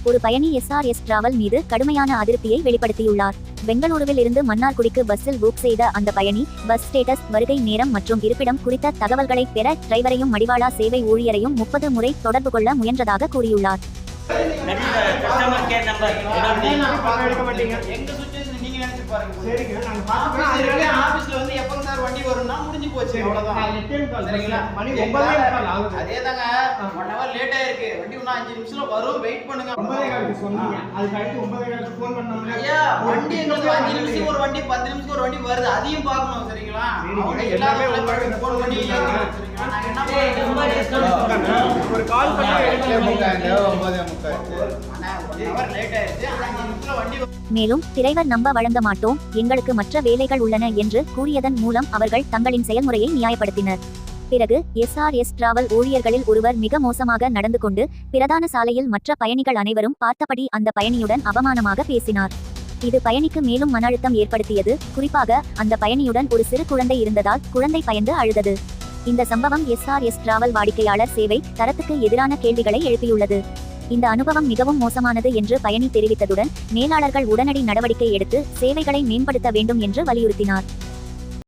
ஒரு பயணி SRS travel மீது கடுமையான அதிருப்தியை வெளிப்படுத்தியுள்ளார். பெங்களூருவில் இருந்து மன்னார்குடிக்கு பஸ்ஸில் புக் செய்த அந்த பயணி பஸ் ஸ்டேட்டஸ், வருகை நேரம் மற்றும் இருப்பிடம் குறித்த தகவல்களை பெற டிரைவரையும் மடிவாளா சேவை ஊழியரையும் 30 முறை தொடர்பு கொள்ள முயன்றதாக கூறியுள்ளார். சரிங்க, நாங்க பாத்துறோம். ஆபீஸ்ல வந்து எப்பங்க சார் வண்டி வரும்னா முடிஞ்சு போச்சு, அவ்வளவுதான். சரிங்களா, மணி 9:15 ஆகுது. அதேதாங்க, 1 hour லேட் ஆயிருக்கு. வண்டி இன்னும் 5 நிமிஷத்துல வரும், வெயிட் பண்ணுங்க. 9:15 சொன்னீங்க, அதுக்கு அடுத்து 9:15 ஃபோன் பண்ணோம்ல. ஐயா, வண்டி எங்களுக்கு 5 நிமிஷத்துக்கு ஒரு வண்டி, 10 நிமிஷத்துக்கு ஒரு வண்டி வருது, அதையும் பார்க்கணும். சரிங்களா, அவங்க எல்லாமே உங்களுக்கு ஃபோன் பண்ணி சரிங்களா, நாங்க என்ன பண்ணுவோம், ஒரு கால் பண்ணா எடுக்கல. 9:30 அண்ணா, 1 hour லேட் ஆயிடுச்சு, 5 நிமிஷத்துல வண்டி. மேலும் டிரைவர் நம்ப வழங்க மாட்டோம், எங்களுக்கு மற்ற வேலைகள் உள்ளன என்று கூறியதன் மூலம் அவர்கள் தங்களின் செயல்முறையை நியாயப்படுத்தினர். பிறகு எஸ்ஆர்எஸ் டிராவல் ஊழியர்களில் ஒருவர் மிக மோசமாக நடந்து கொண்டு பிரதான சாலையில் மற்ற பயணிகள் அனைவரும் பார்த்தபடி அந்த பயணியுடன் அவமானமாக பேசினார். இது பயணிக்கு மேலும் மன அழுத்தம் ஏற்படுத்தியது. குறிப்பாக அந்த பயணியுடன் ஒரு சிறு குழந்தை இருந்ததால் குழந்தை பயந்து அழுதது. இந்த சம்பவம் எஸ்ஆர்எஸ் டிராவல் வாடிக்கையாளர் சேவை தரத்துக்கு எதிரான கேள்விகளை எழுப்பியுள்ளது. இந்த அனுபவம் மிகவும் மோசமானது என்று பயணி தெரிவித்ததுடன் மேலாளர்கள் உடனடி நடவடிக்கை எடுத்து சேவைகளை மேம்படுத்த வேண்டும் என்று வலியுறுத்தினார்.